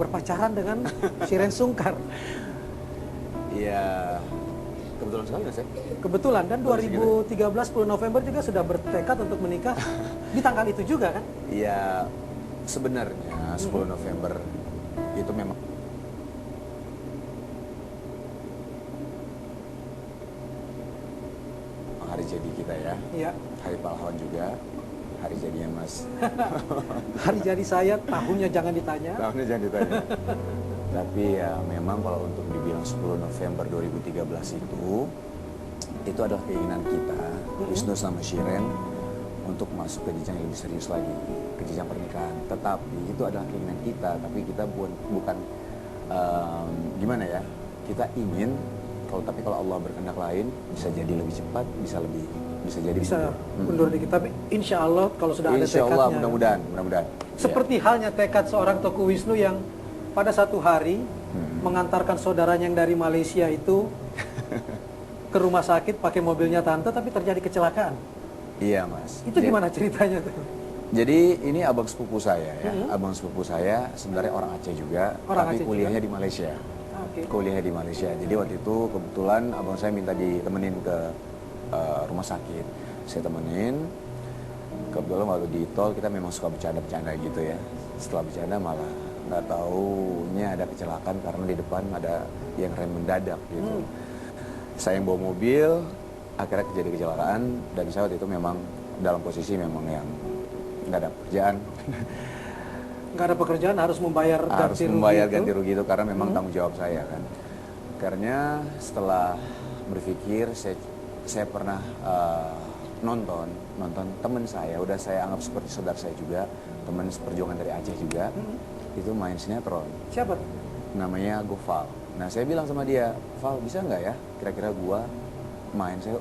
berpacaran dengan Shireen Sungkar. Iya, kebetulan sekali nggak sih? Kebetulan, dan 2013 10 November juga sudah bertekad untuk menikah di tanggal itu juga kan? Iya, sebenarnya 10 November itu memang hari jadi kita ya. Iya. Hari pahlawan juga, hari jadinya Mas. Hari jadi saya, tahunnya jangan ditanya. Tahunnya jangan ditanya. Tapi ya memang kalau untuk dibilang 10 November 2013 itu adalah keinginan kita, Wisnu sama Shireen, untuk masuk ke jenjang yang lebih serius lagi, ke jenjang pernikahan. Tetapi itu adalah keinginan kita, tapi kita bukan gimana ya, kita ingin, tapi kalau Allah berkehendak lain, bisa jadi lebih cepat, bisa jadi mundur dikit. Tapi insya Allah kalau sudah ada insya tekadnya. Allah, mudah-mudahan. Seperti halnya tekad seorang Teuku Wisnu yang pada satu hari mengantarkan saudaranya yang dari Malaysia itu ke rumah sakit pakai mobilnya tante, tapi terjadi kecelakaan. Iya Mas. Itu gimana ceritanya tuh? Jadi ini abang sepupu saya ya, abang sepupu saya sebenarnya orang Aceh juga, tapi kuliahnya di Malaysia. Kuliahnya di Malaysia. Jadi waktu itu kebetulan abang saya minta ditemenin ke rumah sakit. Saya temenin. Kebetulan waktu di tol kita memang suka bercanda-bercanda gitu ya. Setelah bercanda malah nggak taunya ada kecelakaan karena di depan ada yang rem mendadak gitu. Saya yang bawa mobil, akhirnya terjadi kecelakaan, dan saya waktu itu memang dalam posisi memang yang nggak ada pekerjaan. Nggak ada pekerjaan, harus membayar ganti rugi itu karena memang tanggung jawab saya kan. Karena setelah berpikir, saya pernah nonton teman saya, udah saya anggap seperti saudara saya juga, teman seperjuangan dari Aceh juga, itu main sinetron. Siapa? Namanya Gofal. Nah saya bilang sama dia, Val bisa nggak ya kira-kira gue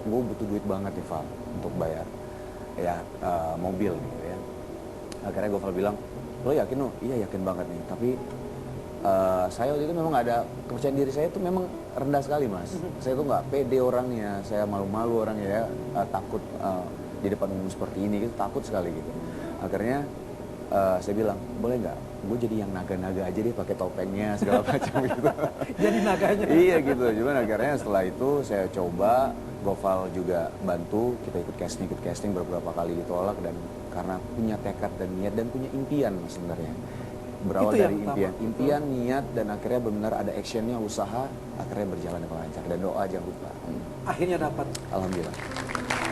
butuh duit banget nih Val untuk bayar ya mobil gitu ya. Akhirnya Gofal bilang, lo yakin lo? Iya yakin banget nih, tapi saya waktu itu memang nggak ada, kepercayaan diri saya tuh memang rendah sekali Mas. Saya tuh nggak pede orangnya, saya malu-malu orangnya ya, takut di depan umum seperti ini gitu, takut sekali gitu. Akhirnya saya bilang, boleh nggak? Gue jadi yang naga-naga aja deh, pakai topengnya segala macam gitu. Jadi naganya. Iya gitu. Cuman akhirnya setelah itu saya coba, Gofal juga bantu, kita ikut casting beberapa kali ditolak, dan karena punya tekad dan niat dan punya impian Mas sebenarnya. Berawal dari impian, niat, dan akhirnya benar ada actionnya, usaha, akhirnya berjalan dengan lancar, dan doa jangan lupa. Akhirnya dapat. Alhamdulillah.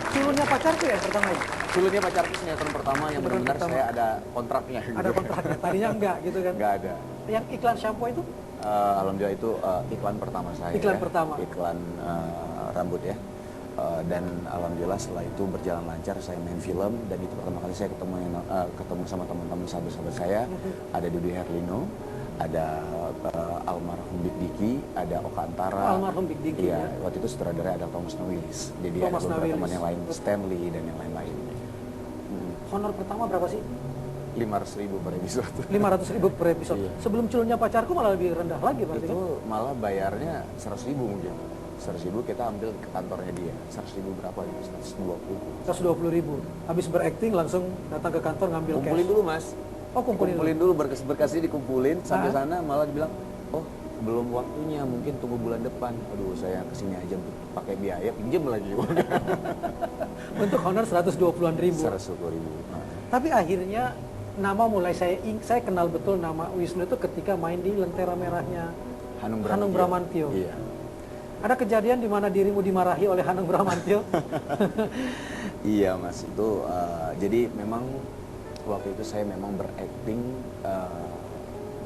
Culunnya pacarku ya pertama ya? Culunnya pacarku sinetron pertama yang benar-benar saya ada kontraknya gitu. Ada kontraknya, tadinya enggak gitu kan? Enggak ada. Yang iklan shampoo itu? Alhamdulillah itu iklan pertama saya. Iklan pertama? Iklan rambut ya. Dan alhamdulillah setelah itu berjalan lancar, saya main film, dan itu pertama kali saya ketemu sama teman-teman sahabat-sahabat saya. Ada Dude Herlino, ada almarhum Dik Diki, ada Oka Antara. Almarhum Dik Diki ya. Waktu itu sutradara ada Thomas Nawilis. Jadi ada beberapa teman yang lain, Stanley dan yang lain-lain. Honor pertama berapa sih? 500.000 per episode. 500.000 per episode. Iya. Sebelum Culunnya Pacarku malah lebih rendah lagi berarti kan? Itu malah bayarnya 100.000 mungkin. 100.000 kita ambil ke kantornya dia. 100.000 berapa ya? 120.000. Habis berakting langsung datang ke kantor ngambil cash. Kumpulin dulu Mas. Oh kumpulin dulu, berkas-berkasnya dikumpulin. Sampai sana malah dibilang, oh belum waktunya, mungkin tunggu bulan depan. Aduh saya kesini aja pakai biaya, pinjam lagi. Untuk honor 120-an ribu. 120.000. Tapi akhirnya nama mulai saya kenal betul nama Wisnu itu ketika main di Lentera Merahnya Hanung Bramantyo. Iya. Ada kejadian di mana dirimu dimarahi oleh Hanung Bramantyo? Iya Mas, itu jadi memang waktu itu saya memang berakting,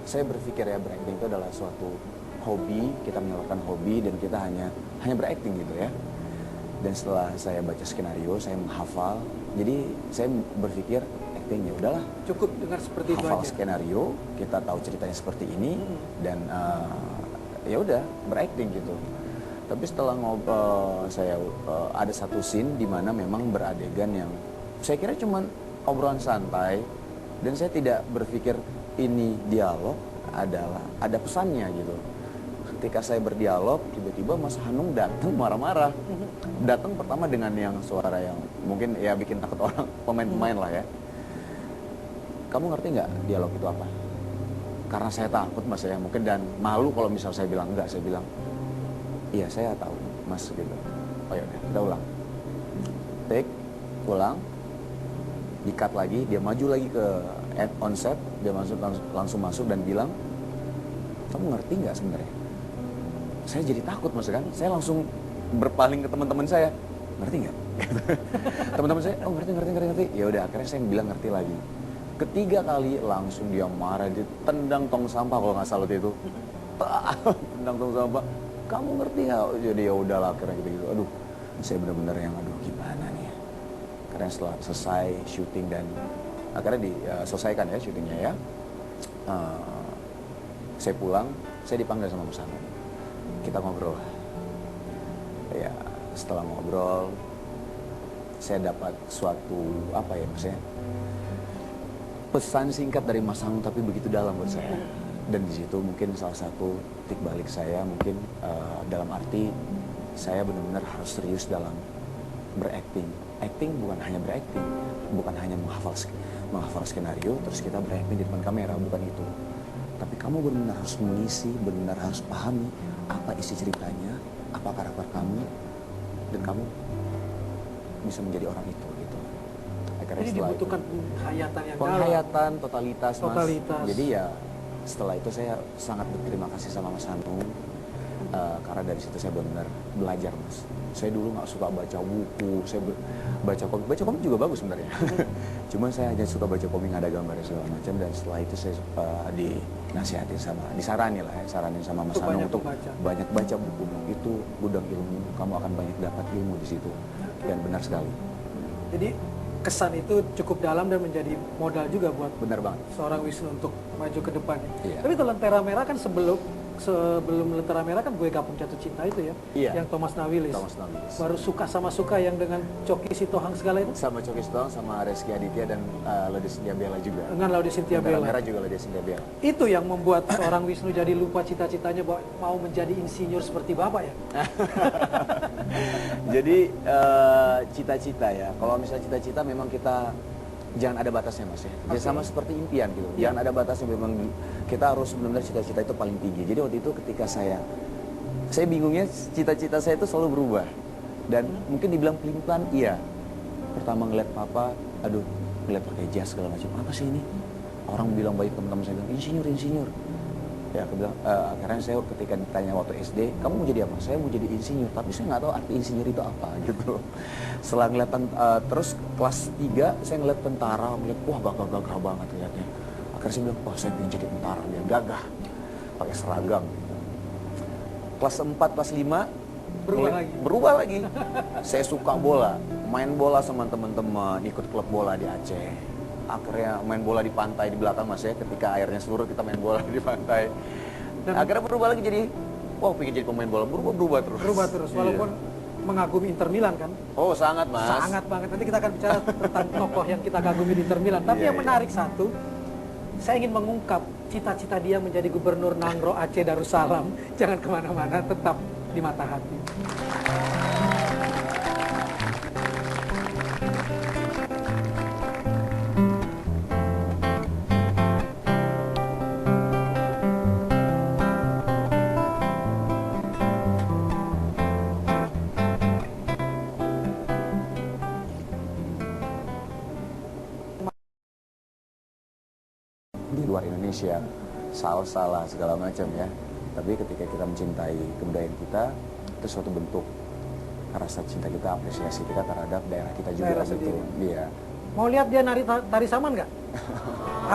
saya berpikir ya berakting itu adalah suatu hobi, kita menyalurkan hobi dan kita hanya berakting gitu ya. Dan setelah saya baca skenario, saya menghafal, jadi saya berpikir acting ya udahlah, cukup dengar seperti itu aja. Hafal skenario, kita tahu ceritanya seperti ini, dan ya udah berakting gitu. Tapi setelah ngobrol, saya ada satu scene di mana memang beradegan yang saya kira cuman obrolan santai, dan saya tidak berpikir ini dialog adalah ada pesannya gitu. Ketika saya berdialog, tiba-tiba Mas Hanung datang marah-marah. Datang pertama dengan yang suara yang mungkin ya bikin takut orang, pemain-pemain lah ya. Kamu ngerti nggak dialog itu apa? karena saya takut mas ya mungkin dan malu kalau misal saya bilang enggak, saya bilang iya saya tahu mas gitu. Oh ya udah kita ulang, take, ulang, di-cut lagi, dia maju lagi ke onset, dia langsung masuk dan bilang, kamu ngerti nggak sebenarnya? Saya jadi takut mas kan, saya langsung berpaling ke teman-teman saya, ngerti nggak? Teman-teman saya, oh ngerti. Ya udah akhirnya saya bilang ngerti lagi. Ketiga kali langsung dia marah, dia tendang tong sampah kalau nggak salah itu, tendang tong sampah. Kamu ngerti nggak? Jadi ya udahlah akhirnya gitu. Aduh, saya benar-benar yang aduh gimana nih ya. Karena setelah selesai syuting dan akhirnya diselesaikan ya syutingnya ya. Saya pulang, saya dipanggil sama Mas Hanung. Kita ngobrol. Ya, setelah ngobrol, saya dapat suatu apa ya maksudnya? Pesan singkat dari Mas Hanung tapi begitu dalam buat saya. Dan di situ mungkin salah satu titik balik saya mungkin dalam arti saya benar-benar harus serius dalam berakting. Acting bukan hanya berakting, bukan hanya menghafal skenario terus kita berakting di depan kamera, bukan itu. Tapi kamu benar-benar harus mengisi, benar-benar harus pahami apa isi ceritanya, apa karakter kamu, dan kamu bisa menjadi orang itu gitu. Akhirnya jadi dibutuhkan penghayatan yang penghayatan, totalitas, Mas. Totalitas. Jadi ya setelah itu saya sangat berterima kasih sama Mas Hanung. Karena dari situ saya benar-benar belajar mas. Saya dulu nggak suka baca buku, saya baca komik juga bagus sebenarnya. Cuman saya hanya suka baca komik ada gambarnya segala macam dan setelah itu saya dinasihatin sama, disaranin sama Mas Hanung untuk banyak baca buku. Itu gudang ilmu, kamu akan banyak dapat ilmu di situ. Dan benar sekali. Jadi kesan itu cukup dalam dan menjadi modal juga buat benar banget seorang Wisnu untuk maju ke depannya. Iya. Tapi kalau Lentera Merah kan sebelum Lentera Merah kan Gue Gabung Jatuh Cinta itu ya, iya. Yang Thomas Nawilis. Baru Suka Sama Suka yang dengan Coki Sitohang segala itu. Sama Coki Sitohang, sama Reski Aditya dan Laudya Cynthia Bella juga. Dengan Laudya Cynthia Bella. Lentera Merah juga Laudya Cynthia Bella. Itu yang membuat seorang Wisnu jadi lupa cita-citanya bahwa mau menjadi insinyur seperti bapak ya. Jadi cita-cita ya. Kalau misalnya cita-cita memang kita jangan ada batasnya mas ya. Okay. Sama seperti impian gitu. Yeah. Jangan ada batasnya, memang kita harus benar-benar cita-cita itu paling tinggi. Jadi waktu itu ketika saya bingungnya cita-cita saya itu selalu berubah. Dan mungkin dibilang pelin-pelan iya. Pertama ngeliat papa, aduh ngeliat pakai jas segala macam. Apa sih ini? Orang bilang baik, teman-teman saya bilang insinyur. Ya aku bilang, akhirnya saya ketika ditanya waktu SD, kamu mau jadi apa? Saya mau jadi insinyur, tapi saya nggak tahu arti insinyur itu apa gitu. Setelah ngeliat, terus kelas 3 saya ngeliat tentara, ngeliat wah gagah banget liatnya. Akhirnya saya bilang, wah saya ingin jadi tentara, dia gagah, pakai seragam. Gitu. Kelas 4, kelas 5, berubah lagi. Saya suka bola, main bola sama teman-teman, ikut klub bola di Aceh. Akhirnya main bola di pantai di belakang mas ya, ketika airnya surut kita main bola di pantai. Dan akhirnya berubah lagi jadi, wah pengen jadi pemain bola, berubah terus. Walaupun mengagumi Inter Milan kan? Oh sangat mas. Sangat banget. Nanti kita akan bicara tentang tokoh yang kita kagumi di Inter Milan. Tapi yang menarik satu, saya ingin mengungkap cita-cita dia menjadi gubernur Nangro Aceh Darussalam. Jangan kemana-mana, tetap di Mata Hati. Di luar Indonesia, salah segala macam ya. Tapi ketika kita mencintai kebudayaan kita, itu suatu bentuk rasa cinta kita, apresiasi kita terhadap daerah kita juga gitu. Iya. Mau lihat dia nari tari saman nggak?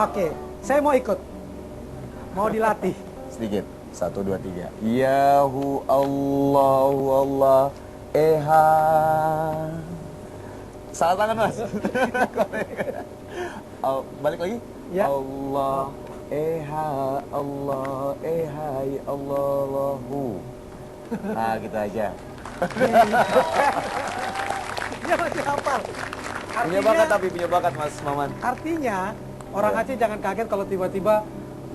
Oke, saya mau ikut. Mau dilatih. Sedikit. 1, 2, 3. Yahu Allahu Allah Eha. Salah tangan mas. Balik lagi. Ya. Allah Eha Allah Ehai Allahu. Nah gitu aja. Dia masih hafal. Punya bakat mas Maman. Artinya orang Aceh jangan kaget kalau tiba-tiba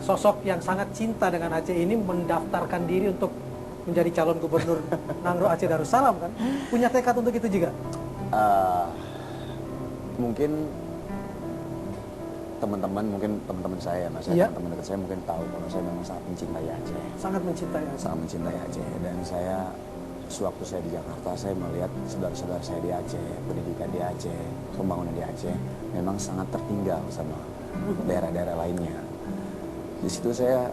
sosok yang sangat cinta dengan Aceh ini mendaftarkan diri untuk menjadi calon gubernur Nangro Aceh Darussalam kan? Punya tekad untuk itu juga? Mungkin teman-teman mungkin teman-teman saya, mas, teman-teman dekat saya mungkin tahu kalau saya memang sangat mencintai Aceh. Sangat mencintai Aceh. Sangat mencintai Aceh, dan saya sewaktu saya di Jakarta saya melihat saudara-saudara saya di Aceh, pendidikan di Aceh, pembangunan di Aceh memang sangat tertinggal sama daerah-daerah lainnya. Di situ saya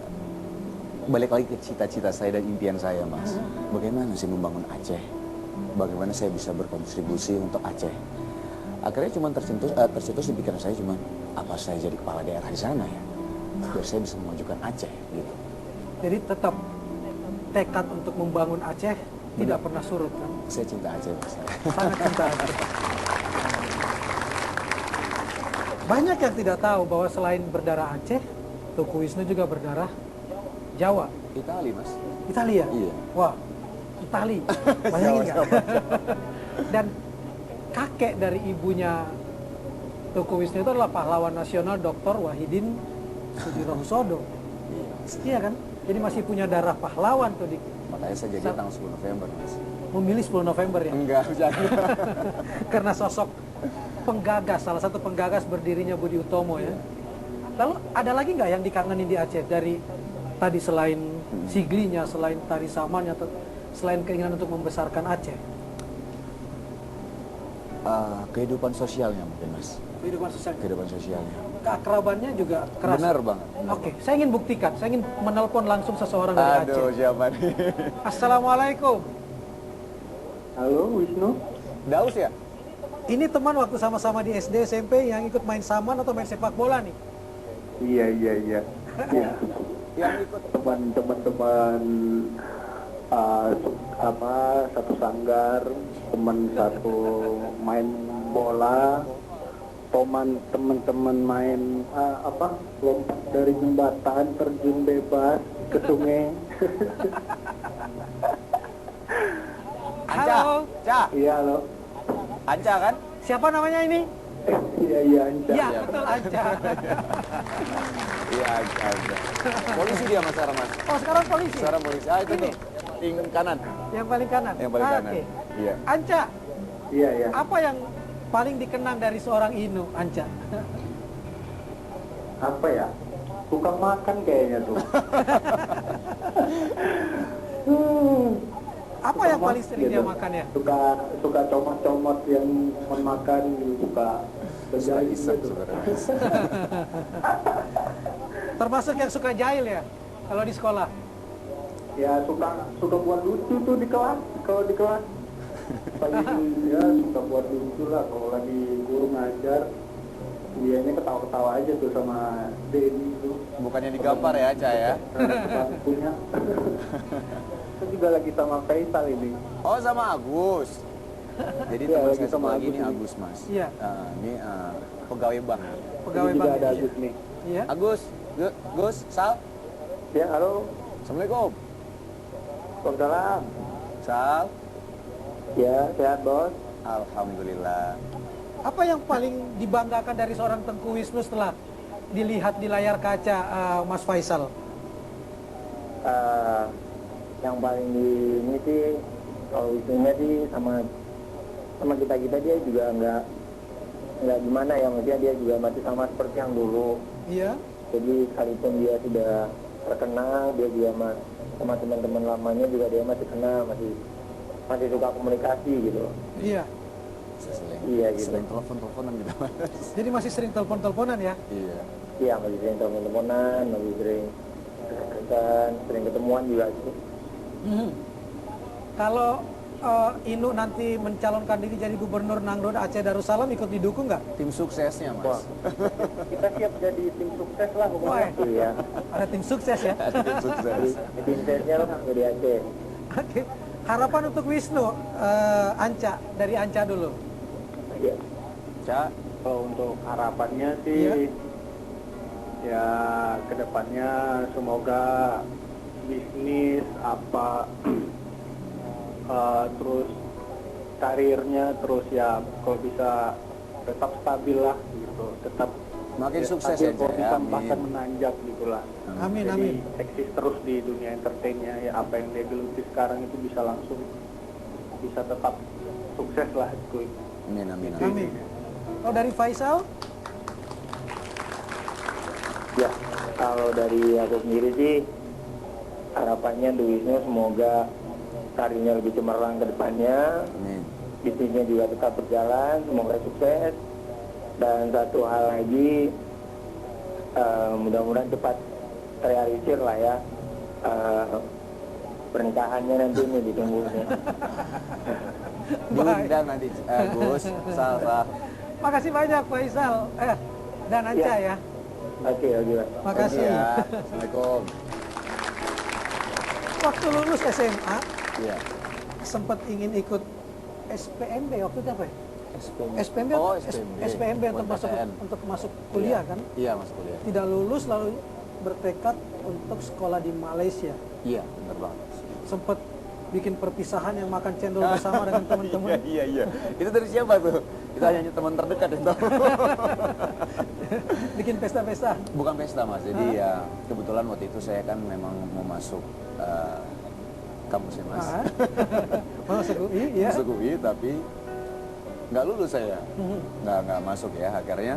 balik lagi ke cita-cita saya dan impian saya, mas. Bagaimana sih membangun Aceh? Bagaimana saya bisa berkontribusi untuk Aceh? Akhirnya cuma tercetus di pikiran saya cuma apa saya jadi kepala daerah di sana ya, biar saya bisa memajukan Aceh gitu. Jadi tetap tekad untuk membangun Aceh tidak pernah surut kan? Saya cinta Aceh, mas. Sangat cinta Aceh. Banyak yang tidak tahu bahwa selain berdarah Aceh, Teuku Wisnu juga berdarah Jawa. Itali, mas. Italia? Iya. Wah, Itali. Bayangin nggak? Dan kakek dari ibunya Teuku Wisnu itu adalah pahlawan nasional Dr. Wahidin Sudirohusodo. Iya kan? Jadi masih punya darah pahlawan tuh di. Makanya saya jadi tanggal 10 November, mas. Memilih 10 November ya? Enggak, jangan. Karena sosok penggagas, salah satu penggagas berdirinya Budi Utomo ya. Lalu ada lagi nggak yang dikangenin di Aceh dari tadi selain siglinya, selain tari samannya, selain keinginan untuk membesarkan Aceh? Kehidupan sosialnya mungkin, mas. Kehidupan sosialnya. Kehidupan sosialnya. Keakrabannya juga keras. Benar banget. Oke, saya ingin buktikan. Saya ingin menelpon langsung seseorang dari Aceh. Aduh, siapa nih? Assalamualaikum. Halo, Wisnu. Daus ya? Ini teman waktu sama-sama di SD, SMP yang ikut main saman atau main sepak bola nih? Iya. Iya. Yang ikut Teman-teman satu sanggar, teman satu main bola, teman-teman main lompat dari jembatan, terjun bebas ke sungai. Anca. Halo. Ca. Iya, halo. Anca kan? Siapa namanya ini? Iya, Anca. Ya, betul Anca. Iya, Anca. Polisi dia, mas, sekarang, mas. Oh, sekarang polisi? Sekarang polisi. Itu Ini? nih, ting kanan. Yang paling kanan? Yang paling kanan. Oke. Iya. Anca, Iya. apa yang paling dikenang dari seorang Inu, Anca? Apa ya? Suka makan kayaknya tuh. Apa yang paling sering dia makan ya? Suka comot-comot yang makan, suka berjahil gitu. Termasuk yang suka jahil ya? Kalau di sekolah? Ya suka buat lucu tuh di kelas, kalau di kelas. Paling ya suka buat lucu lah kalau lagi guru ngajar. Dianya ketawa-ketawa aja tuh sama Denny itu. Bukannya digampar ya, Ca ya? Bangkunya. Itu juga lagi sama Faisal ini. Oh, sama Agus. Jadi Iya, teman lagi saya sama satu lagi Agus ini ini. Agus, mas. Iya. Ini pegawai bank. Pegawai Ini juga bank. ada Iya. Agus nih. Iya. Agus, Gus, Sal. Ya, halo. Assalamualaikum. Waalaikumsalam. Sal. Ya, sehat bos. Alhamdulillah. Apa yang paling dibanggakan dari seorang Teuku Wisnu setelah dilihat di layar kaca, Mas Faisal? Yang paling di ini sih kalau isunya sih sama kita dia juga nggak gimana ya, maksudnya dia juga masih sama seperti yang dulu. Iya. Jadi sekalipun dia sudah terkenal, dia juga sama teman-teman lamanya juga dia masih kenal, masih suka komunikasi gitu. Iya. Iya gitu. Sering telepon-teleponan gitu, mas. Jadi masih sering telepon-teleponan ya? Iya. Iya, masih sering telepon-teleponan, masih sering ketemuan juga gitu. Kalau Inu nanti mencalonkan diri jadi gubernur Nangro Aceh Darussalam, ikut didukung nggak? Tim suksesnya, Wah, mas. kita siap jadi tim sukses lah pokoknya. Wah. Iya. Ada tim sukses ya? Tim sukses. Tim suksesnya lah dari Aceh. Oke. Harapan untuk Wisnu, Anca, dari Anca dulu. Iya. Ca. Kalau untuk harapannya sih, Iya. ya kedepannya semoga bisnis terus karirnya terus ya kalau bisa tetap stabil lah gitu, tetap Makin ya, sukses stabil, ya, kalau Ca, bisa ya. bahkan Amin. menanjak gitulah. Amin, Jadi amin. eksis terus di dunia entertainnya, ya apa yang dia geluti sekarang itu bisa langsung bisa tetap sukses lah gitu. Amin, amin, Amin. Oh, dari Faisal? Ya, kalau dari aku sendiri sih harapannya Luisnya semoga karirnya lebih cemerlang ke depannya. Amin. Bisnisnya juga tetap berjalan, semoga sukses. Dan satu hal lagi, mudah-mudahan cepat terrealisir lah ya. Pernikahannya nanti ini ditunggu. Diundang nanti Gus, Salsa. Makasih banyak Faisal dan Anca ya. Oke, Pak. Makasih. Ya. Assalamualaikum. Waktu lulus SMA, Iya. sempat ingin ikut SPMB waktu itu apa ya? SPMB. Oh, SPMB untuk masuk kuliah kan? Iya, masuk kuliah. Tidak lulus lalu bertekad untuk sekolah di Malaysia. Iya, benar banget. Sempat bikin perpisahan yang makan cendol bersama dengan teman-teman. Iya. Itu dari siapa tuh? Itu hanya teman terdekat yang tahu. Bikin pesta-pesta. Bukan pesta Mas, jadi ya kebetulan waktu itu saya kan memang mau masuk kampus ya Mas. Masuk UI, ya. Masuk UI tapi nggak lulus saya, nggak masuk ya. Akhirnya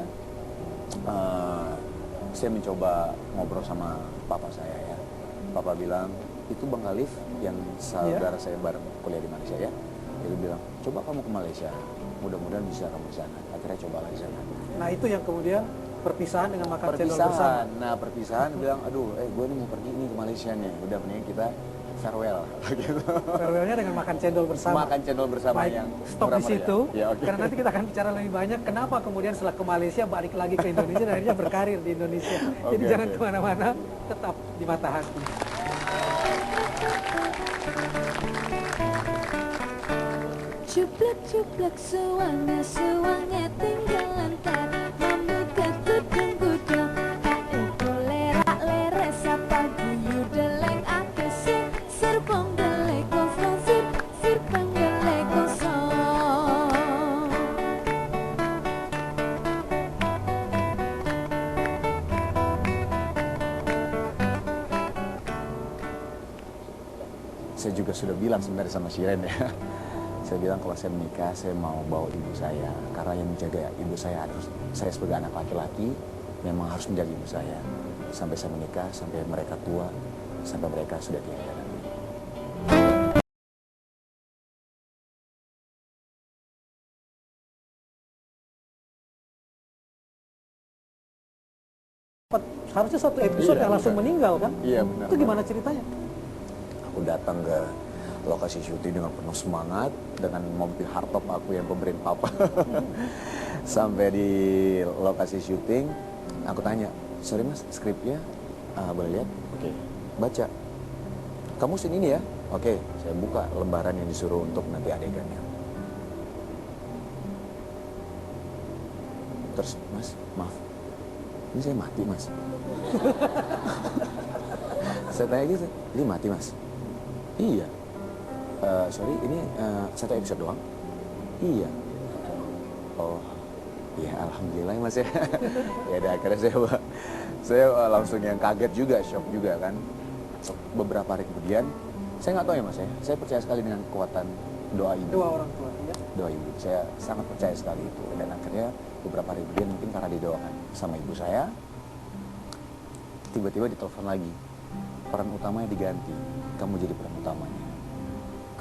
saya mencoba ngobrol sama papa saya ya. Papa bilang, itu Bang Alif yang saudara saya bareng kuliah di Malaysia ya. Dia bilang, coba kamu ke Malaysia, mudah-mudahan bisa kamu di sana. Akhirnya coba lagi sana. Nah itu yang kemudian perpisahan dengan makan cendol bersama. Nah perpisahan bilang, aduh, gue nih mau pergi nih ke Malaysia nih. Udah mendingan kita farewell. Gitu. Farewellnya dengan makan cendol bersama. Makan cendol bersama. Baik, yang stop di situ. Ya, okay. Karena nanti kita akan bicara lebih banyak. Kenapa kemudian setelah ke Malaysia balik lagi ke Indonesia dan akhirnya berkarir di Indonesia. Jadi jangan kemana-mana, tetap di Mata Hati. Cuplek-cuplek sewangnya tinggal lantar. Membuka tudung gudang Kaepo lerak-leres apa guyu deleng ake Sirbong deleko fransir Sirbang deleko song. Saya juga sudah bilang sebenarnya sama Shiren ya. Saya bilang kalau saya menikah, saya mau bawa ibu saya. Karena yang menjaga ibu saya harus, saya sebagai anak laki-laki, memang harus menjaga ibu saya. Sampai saya menikah, sampai mereka tua, sampai mereka sudah tiada nanti. Harusnya satu episode yang langsung meninggal kan? Iya benar. Itu gimana ceritanya? Aku datang ke lokasi syuting dengan penuh semangat dengan mobil hardtop aku yang pemberian papa. Sampai di lokasi syuting, aku tanya, sorry mas, skripnya boleh lihat? Oke. Baca. Kamu scene ini ya? Oke, saya buka lembaran yang disuruh untuk nanti adegannya. Terus, mas, maaf, ini saya mati mas. Saya tanya gitu, ini mati mas? Iya. Sorry, ini satu episode doang? Iya. Oh, ya alhamdulillah mas ya. Ya udah akhirnya saya langsung yang kaget juga, shock juga kan. Beberapa hari kemudian, saya nggak tahu ya mas ya. Saya percaya sekali dengan kekuatan doa ibu. Doa orang tua, ya. Doa ibu, saya sangat percaya sekali itu. Dan akhirnya beberapa hari kemudian mungkin karena didoakan sama ibu saya, tiba-tiba ditelepon lagi. Peran utamanya diganti, kamu jadi peran utamanya.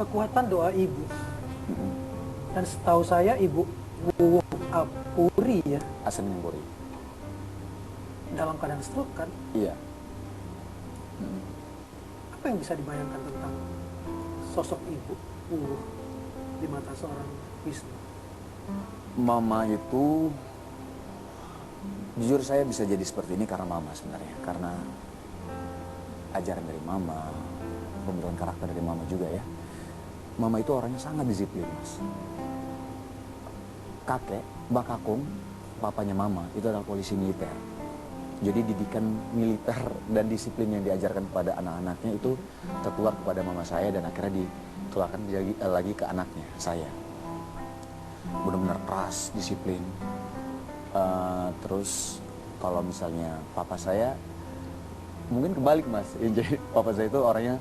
Kekuatan doa ibu. Dan setahu saya ibu Wuh Apuri ya. Asen Puri. Dalam keadaan stroke kan? Iya. Apa yang bisa dibayangkan tentang sosok ibu Wuh di mata seorang Wisnu? Mama itu, jujur saya bisa jadi seperti ini karena mama sebenarnya. Karena ajaran dari mama, pembentukan karakter dari mama juga ya. Mama itu orangnya sangat disiplin mas. Kakek, Mbak Kakung, papanya mama itu adalah polisi militer. Jadi didikan militer dan disiplin yang diajarkan kepada anak-anaknya itu tertular kepada mama saya dan akhirnya ditularkan lagi ke anaknya, saya. Benar-benar keras, disiplin. Terus kalau misalnya papa saya, mungkin kebalik mas. Jadi papa saya itu orangnya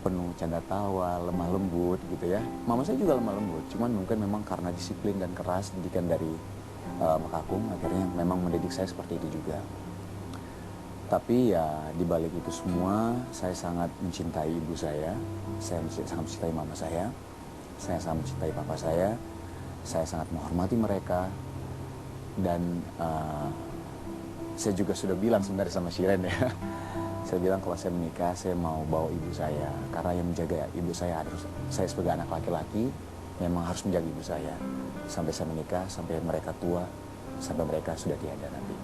penuh canda tawa, lemah lembut gitu ya. Mama saya juga lemah lembut, cuman mungkin memang karena disiplin dan keras didikan dari Mbak Kakung, akhirnya memang mendidik saya seperti itu juga. Tapi ya di balik itu semua, saya sangat mencintai ibu saya sangat mencintai mama saya sangat mencintai papa saya sangat menghormati mereka, dan saya juga sudah bilang sebenarnya sama Shiren ya, saya bilang kalau saya menikah saya mau bawa ibu saya, karena yang menjaga ibu saya harus, saya sebagai anak laki-laki memang harus menjaga ibu saya sampai saya menikah, sampai mereka tua, sampai mereka sudah tiada nanti.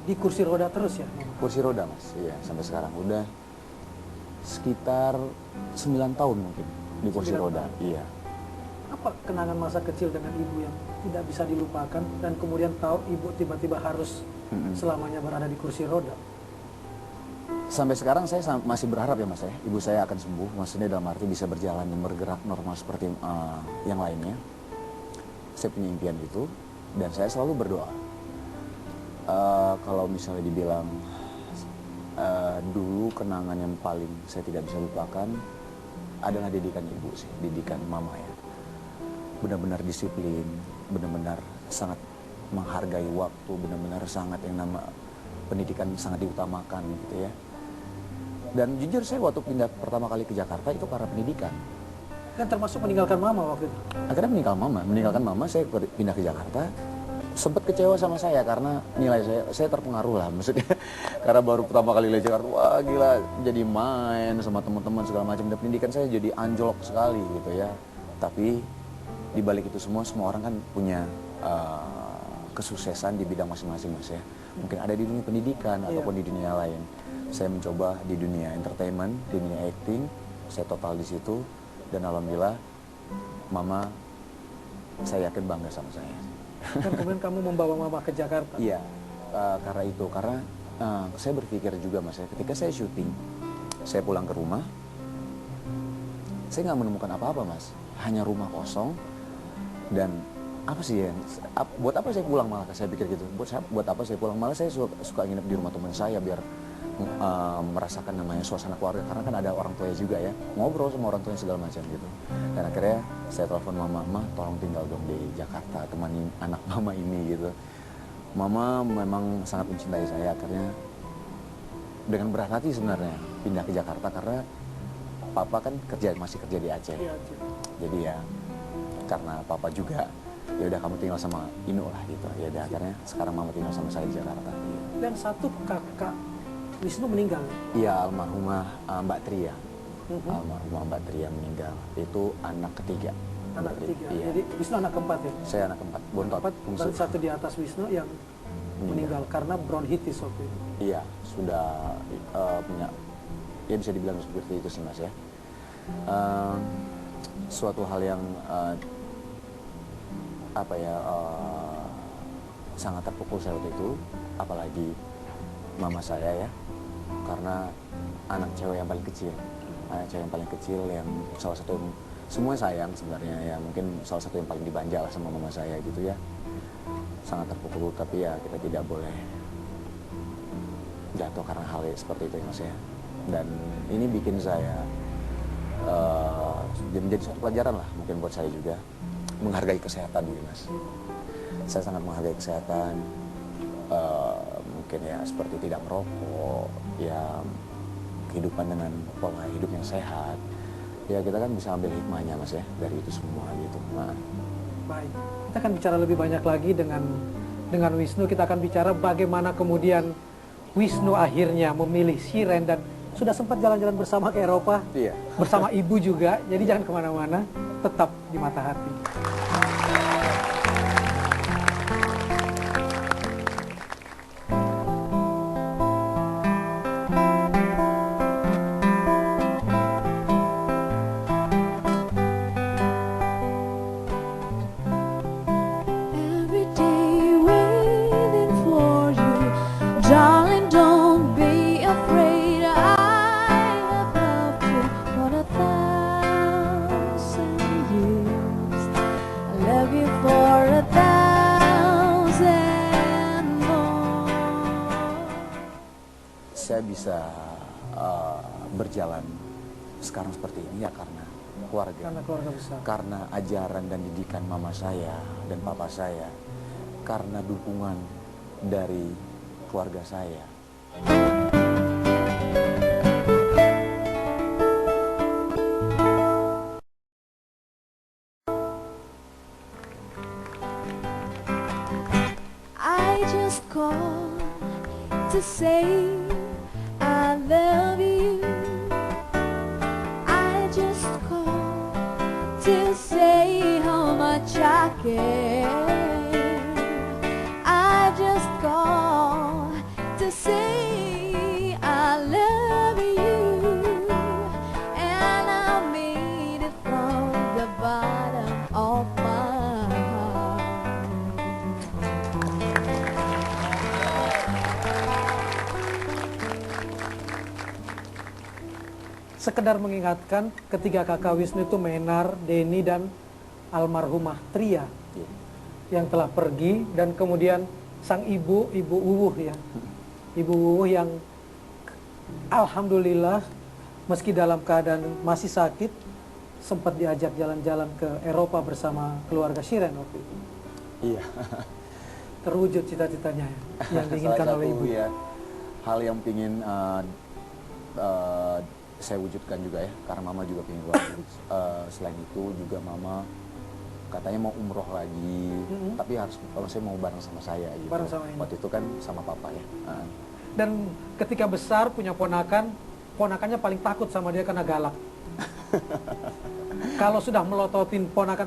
Di kursi roda terus ya? Kursi roda mas, iya sampai sekarang udah sekitar 9 tahun mungkin di kursi roda. Iya. Apa kenangan masa kecil dengan ibu yang tidak bisa dilupakan dan kemudian tahu ibu tiba-tiba harus selamanya berada di kursi roda? Sampai sekarang saya masih berharap ya mas ya, ibu saya akan sembuh, maksudnya dalam arti bisa berjalan dan bergerak normal seperti yang lainnya. Saya punya impian itu dan saya selalu berdoa. Kalau misalnya dibilang dulu kenangan yang paling saya tidak bisa lupakan adalah didikan ibu sih, didikan mama ya. Benar-benar disiplin, benar-benar sangat menghargai waktu, benar-benar sangat yang nama pendidikan sangat diutamakan gitu ya. Dan jujur saya waktu pindah pertama kali ke Jakarta itu karena pendidikan. Kan termasuk meninggalkan mama waktu itu? Akhirnya meninggalkan mama, saya pindah ke Jakarta. Sempat kecewa sama saya karena nilai saya terpengaruh lah maksudnya. Karena baru pertama kali ke Jakarta, wah gila, jadi main sama teman-teman segala macam, dan pendidikan saya jadi anjlok sekali gitu ya. Tapi di balik itu semua orang kan punya kesuksesan di bidang masing-masing mas ya. Mungkin ada di dunia pendidikan ataupun di dunia lain. Saya mencoba di dunia entertainment, di dunia acting, saya total di situ, dan alhamdulillah mama saya yakin bangga sama saya. Dan kemudian kamu membawa mama ke Jakarta? Iya, karena saya berpikir juga mas ya, ketika saya syuting, saya pulang ke rumah, saya nggak menemukan apa-apa mas, hanya rumah kosong. Dan apa sih ya, buat apa saya pulang malah, saya pikir gitu, buat apa saya pulang, malah saya suka nginep di rumah teman saya biar merasakan namanya suasana keluarga, karena kan ada orang tuanya juga ya, ngobrol sama orang tuanya segala macam gitu. Dan akhirnya saya telepon mama, tolong tinggal dong di Jakarta, temani anak mama ini gitu. Mama memang sangat mencintai saya, akhirnya dengan berat hati sebenarnya pindah ke Jakarta karena papa kan masih kerja di Aceh. Jadi ya karena papa juga, ya udah kamu tinggal sama Inu lah gitu. Ya udah akhirnya sekarang mama tinggal sama saya di Jakarta. Dan satu kakak Wisnu meninggal? Iya, almarhumah Mbak Tria. Almarhumah Mbak Tria meninggal. Itu anak ketiga. Anak ketiga? Iya. Jadi Wisnu anak keempat ya? Saya anak keempat, bontot. Dan satu di atas Wisnu yang meninggal karena bronkitis waktu itu? Iya, sudah punya, ya bisa dibilang seperti itu sih mas ya. Suatu hal yang sangat terpukul saya waktu itu, apalagi mama saya ya, karena anak cewek yang paling kecil, yang salah satu, semua sayang sebenarnya ya, mungkin salah satu yang paling dibanja lah sama mama saya gitu ya. Sangat terpukul, tapi ya kita tidak boleh jatuh karena hal seperti itu ya mas ya. Dan ini bikin saya menjadi suatu pelajaran lah mungkin buat saya juga, menghargai kesehatan dulu mas. Saya sangat menghargai kesehatan, mungkin ya seperti tidak merokok, ya kehidupan dengan pola hidup yang sehat. Ya kita kan bisa ambil hikmahnya mas ya dari itu semua gitu. Nah. Baik, kita akan bicara lebih banyak lagi dengan Wisnu. Kita akan bicara bagaimana kemudian Wisnu akhirnya memilih Shiren dan sudah sempat jalan-jalan bersama ke Eropa, bersama ibu juga. Jadi jangan kemana-mana, tetap di Mata Hati. Saya bisa berjalan sekarang seperti ini ya karena keluarga. Karena keluarga besar. Karena ajaran dan didikan mama saya dan papa saya. Karena dukungan dari keluarga saya. I just call to say I love you. I just call to say how much I care. I just call to say I love you, and I mean it from the bottom of my heart. Sekedar mengingatkan ketika kakak Wisnu itu Menar, Denny, dan almarhumah Tria yang telah pergi, dan kemudian sang ibu Wuwuh ya, ibu Wuwuh yang alhamdulillah meski dalam keadaan masih sakit sempat diajak jalan-jalan ke Eropa bersama keluarga Shiren waktu itu. Iya. Terwujud cita-citanya yang diinginkan oleh ibu. Ya, hal yang pingin saya wujudkan juga ya, karena mama juga pengen keluar negeri. Selain itu juga mama katanya mau umroh lagi, tapi harus kalau saya mau bareng sama saya gitu. Bareng sama ini. Waktu itu kan sama papa ya. Dan ketika besar punya ponakan, ponakannya paling takut sama dia karena galak. Kalau sudah melototin ponakan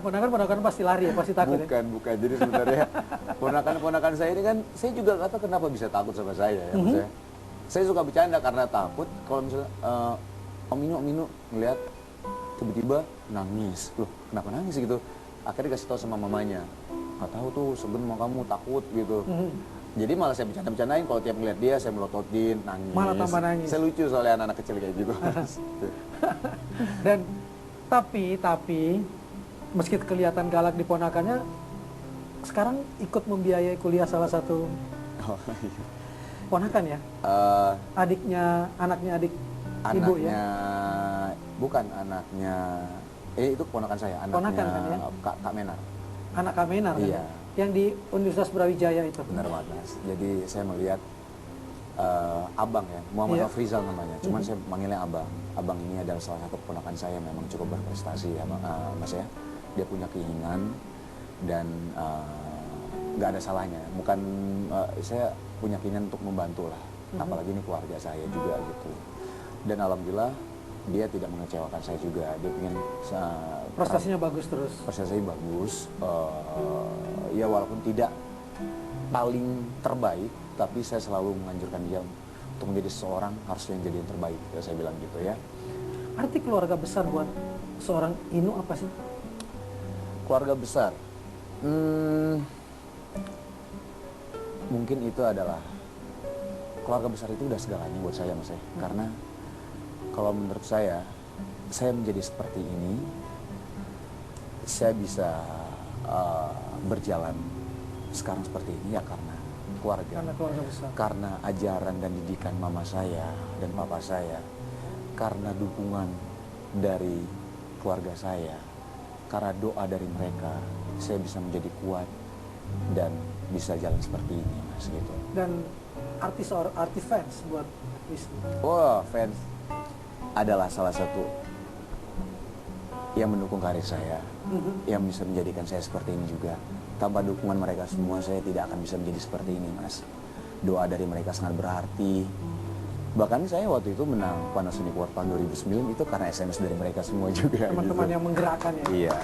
pasti lari ya, pasti takut ya. Bukan. Jadi sebenarnya ponakan saya ini kan, saya juga nggak tahu kenapa bisa takut sama saya ya. Maksudnya, saya suka bercanda karena takut kalau misalnya Om Inu ngeliat tiba-tiba nangis. Loh, kenapa nangis gitu? Akhirnya dikasih tahu sama mamanya. Nggak tahu tuh, sebenarnya mau kamu takut gitu. Jadi malah saya bercanda-bercandain kalau tiap ngeliat dia saya melototin, nangis. Malah tambah nangis. Saya lucu soalnya anak-anak kecil kayak gitu. Dan tapi meski kelihatan galak di ponakannya, sekarang ikut membiayai kuliah salah satu ponakan ya. Anaknya adik ibu ya. Bukan anaknya. Itu keponakan saya, anaknya Ponakan kan ya? Kak Menar. Anak Kak Menar Iya. kan? Yang di Universitas Brawijaya itu. Benar banget, Mas. Jadi saya melihat abang ya, Muhammad Iya. Afrizal namanya. Cuman saya manggilnya abang. Abang ini adalah salah satu keponakan saya, memang cukup berprestasi ya, Mas ya. Dia punya keinginan dan nggak ada salahnya. Bukan saya punya keinginan untuk membantu lah. Apalagi ini keluarga saya juga gitu. Dan alhamdulillah dia tidak mengecewakan saya juga. Dia ingin Prestasinya bagus terus. prestasinya bagus. Ya walaupun tidak paling terbaik, tapi saya selalu menganjurkan dia untuk menjadi seseorang harus menjadi yang terbaik. Ya, saya bilang gitu ya. Arti keluarga besar buat seorang Inu apa sih? Keluarga besar. Mungkin itu adalah keluarga besar itu udah segalanya buat saya, Mas ya. Karena kalau menurut saya menjadi seperti ini, saya bisa berjalan sekarang seperti ini ya karena keluarga. Karena keluarga besar. Karena ajaran dan didikan mama saya dan papa saya, karena dukungan dari keluarga saya, karena doa dari mereka, saya bisa menjadi kuat dan bisa jalan seperti ini, Mas, gitu. Dan arti fans buat Wisnu. Wah, fans adalah salah satu yang mendukung karir saya, yang bisa menjadikan saya seperti ini juga. Tanpa dukungan mereka semua, saya tidak akan bisa menjadi seperti ini, Mas. Doa dari mereka sangat berarti. Bahkan saya waktu itu menang Panasonic Award tahun 2009 itu karena SMS dari mereka semua juga. Teman-teman gitu. yang menggerakkan ya. Iya.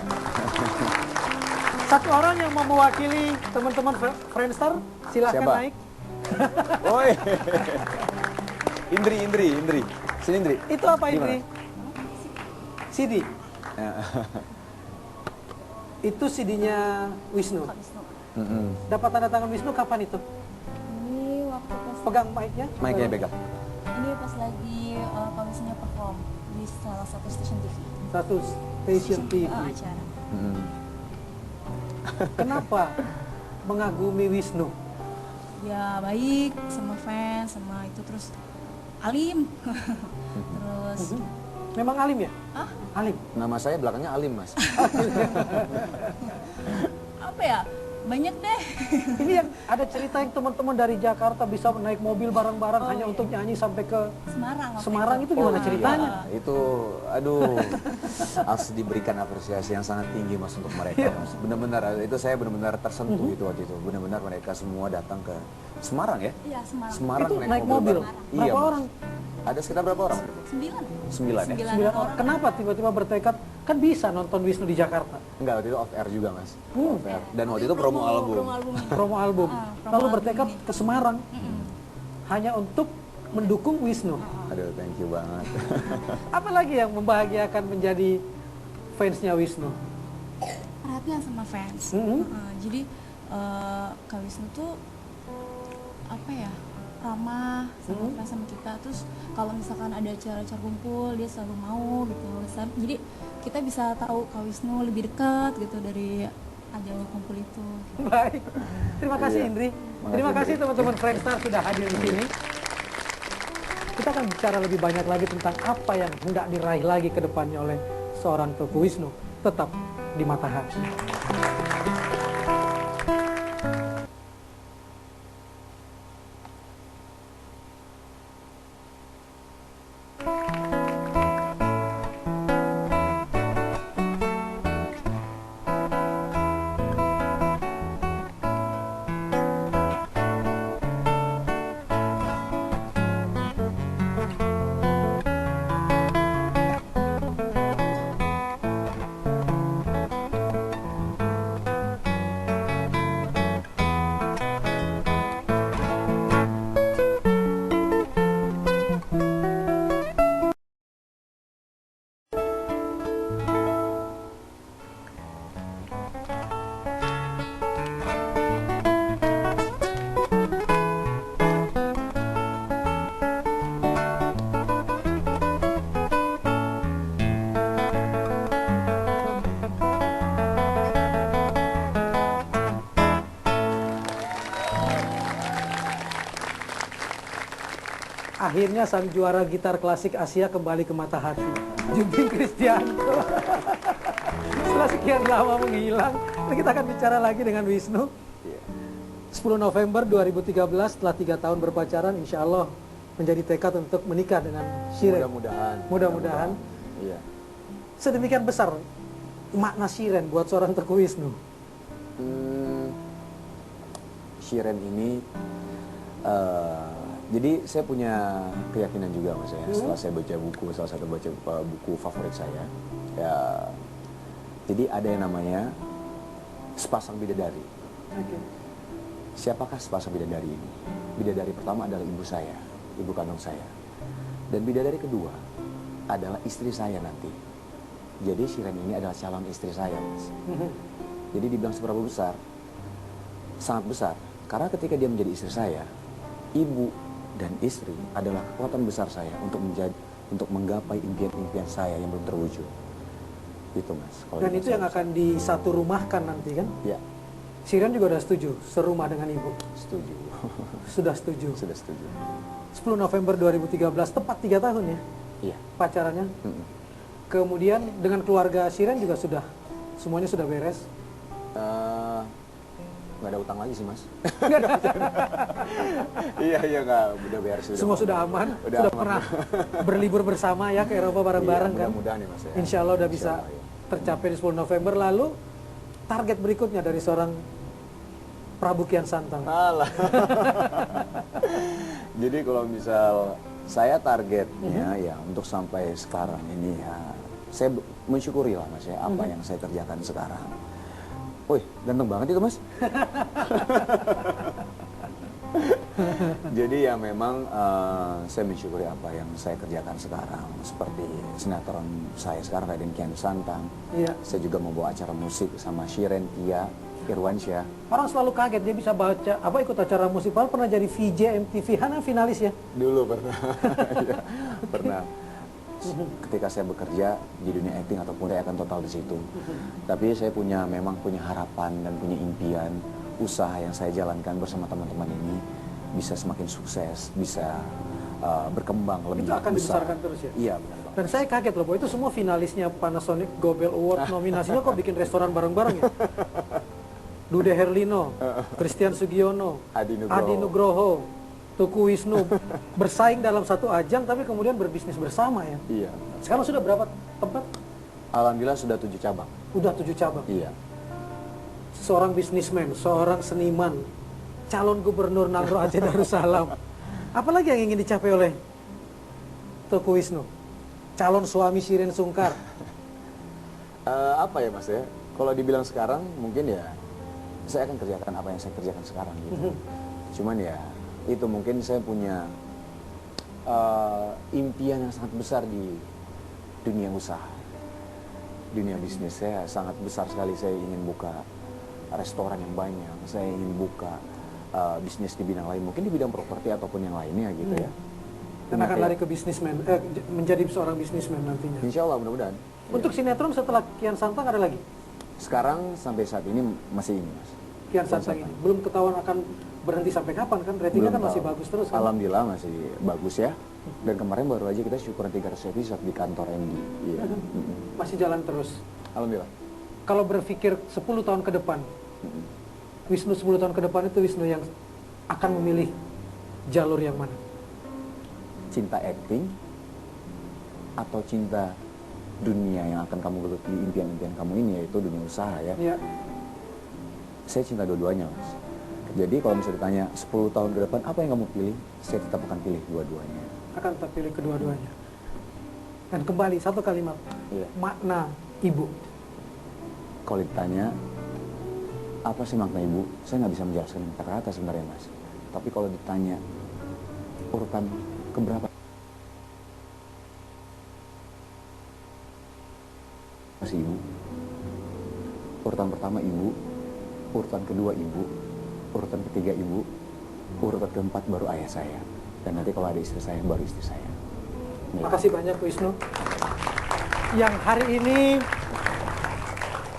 Satu orang yang mau mewakili teman-teman Friendstar, silahkan Siapa? naik. Woi. Indri. Sini Indri. Itu apa Indri? CD. Itu CD-nya Wisnu. Dapat tanda tangan Wisnu kapan itu? Ini waktu pas Pegang mic-nya. Mic-nya pegang. ini pas lagi komisinya perform di salah satu stasiun TV. Satu station TV. Acara. Kenapa mengagumi Wisnu? Ya baik sama fans sama itu terus alim. Terus Memang alim ya? ah Alim. Nama saya belakangnya Alim, Mas. apa ya? Banyak deh. Ini yang ada cerita yang teman-teman dari Jakarta bisa naik mobil bareng-bareng hanya untuk nyanyi sampai ke Semarang itu gimana ceritanya? Iya, itu aduh harus diberikan apresiasi yang sangat tinggi Mas untuk mereka. Mas. Benar-benar itu saya benar-benar tersentuh itu waktu itu. Benar-benar mereka semua datang ke Semarang ya? Iya, Semarang. Semarang Itu naik mobil. Iya, Berapa Mas. orang? Ada sekitar berapa orang? 9 ya? 9 orang. Kenapa tiba-tiba bertekad kan bisa nonton Wisnu di Jakarta? Enggak, waktu itu off air juga Mas. Off air. Dan waktu itu promo album. Promo album. Promo Lalu album bertekad ini. ke Semarang hanya untuk mendukung Wisnu. Aduh, thank you banget. Apalagi yang membahagiakan menjadi fansnya Wisnu? Perhatian sama fans. Jadi Kak Wisnu tuh apa ya, ramah sama fans sama kita. Terus kalau misalkan ada acara-acara kumpul dia selalu mau gitu. Jadi kita bisa tahu Kak Wisnu lebih dekat gitu dari acara kumpul itu. Baik. Terima kasih Iya. Indri. Makasih, Terima kasih Indri. teman-teman Friendstar sudah hadir di sini. Kita akan bicara lebih banyak lagi tentang apa yang hendak diraih lagi ke depannya oleh seorang Teuku Wisnu. Tetap di Mata Hati. Akhirnya sang juara gitar klasik Asia kembali ke Mata Hati, Jumping Kristianto. Setelah sekian lama menghilang, kita akan bicara lagi dengan Wisnu. 10 November 2013, setelah 3 tahun berpacaran, insya Allah menjadi tekad untuk menikah dengan Shiren. Mudah-mudahan. Iya. Sedemikian besar makna Shiren buat seorang Teuku Wisnu. Shiren ini jadi saya punya keyakinan juga Mas ya, setelah saya baca buku, salah satu buku favorit saya ya, jadi ada yang namanya sepasang bidadari. Siapakah sepasang bidadari ini? Bidadari pertama adalah ibu saya, ibu kandung saya, dan bidadari kedua adalah istri saya nanti. Jadi Shiren ini adalah calon istri saya Mas. Jadi dibilang seberapa besar, sangat besar, karena ketika dia menjadi istri saya, ibu dan istri adalah kekuatan besar saya untuk menggapai impian-impian saya yang belum terwujud. Itu Mas. Dan itu yang akan disatu rumahkan nanti kan? Ya. Shiren juga udah setuju serumah dengan ibu. Setuju. Sudah setuju. Sudah setuju. 10 November 2013, tepat 3 tahun ya Iya. pacarannya. Kemudian dengan keluarga Shiren juga semuanya sudah beres. Nggak ada utang lagi sih Mas. Iya nggak, udah beres. Semua sudah aman, sudah pernah berlibur bersama ya ke Eropa bareng-bareng kan. Mudah-mudahan ya Mas ya. Insya Allah udah bisa Insya Allah, ya. tercapai di 10 November. Lalu target berikutnya dari seorang Prabu Kian Santang. Alah. Jadi kalau misal saya targetnya ya untuk sampai sekarang ini ya, saya mensyukuri lah Mas ya apa yang saya kerjakan sekarang. Wih, ganteng banget itu Mas. Jadi ya memang saya mensyukuri apa yang saya kerjakan sekarang. Seperti sinetron saya sekarang, Raden Kian Santang. Iya. Saya juga membawa acara musik sama Shiren, Tia, Irwansyah. Orang selalu kaget dia bisa ikut acara musik. Padahal pernah jadi VJ MTV, Hana finalis ya. Dulu pernah. Ya, pernah. Ketika saya bekerja di dunia acting ataupun saya akan total di situ. Tapi saya memang punya harapan dan punya impian, usaha yang saya jalankan bersama teman-teman ini bisa semakin sukses, bisa berkembang lebih Itu akan besar. dibesarkan terus ya? Iya benar Pak. Dan saya kaget loh, bahwa itu semua finalisnya Panasonic Gobel Award, nominasinya kok bikin restoran bareng-bareng ya? Dude Herlino, Christian Sugiono, Adi Nugroho, Tuku Wisnu bersaing dalam satu ajang tapi kemudian berbisnis bersama ya. Iya. Sekarang sudah berapa tempat? Alhamdulillah sudah 7 cabang. Udah 7 cabang. Iya. Seorang bisnismen, seorang seniman, calon gubernur Nangro Aceh Darussalam. Apalagi yang ingin dicapai oleh Tuku Wisnu? Calon suami Shirin Sungkar. Apa ya Mas ya? Kalau dibilang sekarang mungkin ya saya akan kerjakan apa yang saya kerjakan sekarang gitu. Cuman ya itu mungkin saya punya impian yang sangat besar di dunia usaha, dunia bisnis. Saya sangat besar sekali. Saya ingin buka restoran yang banyak. Saya ingin buka bisnis di bidang lain, mungkin di bidang properti ataupun yang lainnya gitu ya. Dan akan lari ke bisnismen, menjadi seorang bisnismen nantinya. Insya Allah mudah-mudahan. Untuk sinetron setelah Kian Santang ada lagi? Sekarang sampai saat ini masih ini Mas. Kian Santang ini belum ketahuan akan berhenti sampai kapan kan? Ratingnya kan masih bagus terus kan? Alhamdulillah masih bagus ya. Dan kemarin baru aja kita syukuran 300 episode di kantor MD. Iya. Masih jalan terus. Alhamdulillah. Kalau berpikir 10 tahun ke depan, Wisnu 10 tahun ke depan itu Wisnu yang akan memilih jalur yang mana? Cinta acting atau cinta dunia yang akan kamu geluti, impian-impian kamu ini, yaitu dunia usaha ya. Iya. Saya cinta dua-duanya Mas. Jadi kalau misalnya ditanya 10 tahun ke depan apa yang kamu pilih, saya tetap akan pilih dua-duanya. Akan tetap pilih kedua-duanya. Dan kembali satu kalimat, makna ibu. Kalau ditanya apa sih makna ibu, saya nggak bisa menjelaskan kata-kata sebenarnya Mas. Tapi kalau ditanya urutan keberapa masih ibu, urutan pertama ibu, urutan kedua ibu, urutan ketiga ibu, urutan keempat baru ayah saya, dan nanti kalau ada istri saya baru istri saya. Makasih banyak Wisnu yang hari ini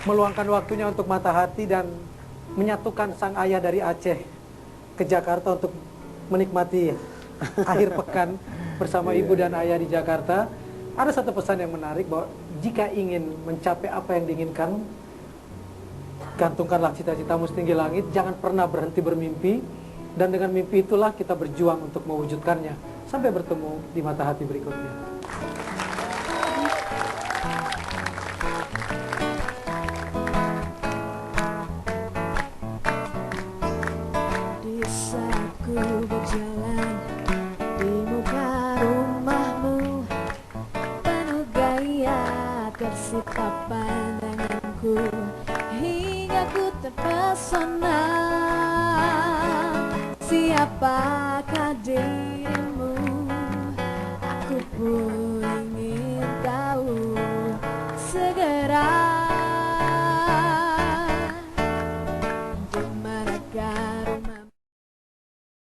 meluangkan waktunya untuk mata hati dan menyatukan sang ayah dari Aceh ke Jakarta untuk menikmati akhir pekan bersama ibu dan ayah di Jakarta. Ada satu pesan yang menarik bahwa jika ingin mencapai apa yang diinginkan, gantungkanlah cita-citamu setinggi langit, jangan pernah berhenti bermimpi, dan dengan mimpi itulah kita berjuang untuk mewujudkannya. Sampai bertemu di mata hati berikutnya. Di saat ku berjalan di muka rumahmu, penuh gaya tersita pandanganku, hingga ku terpesona. Siapakah dirimu? Aku pun ingin tahu segera. Di manakah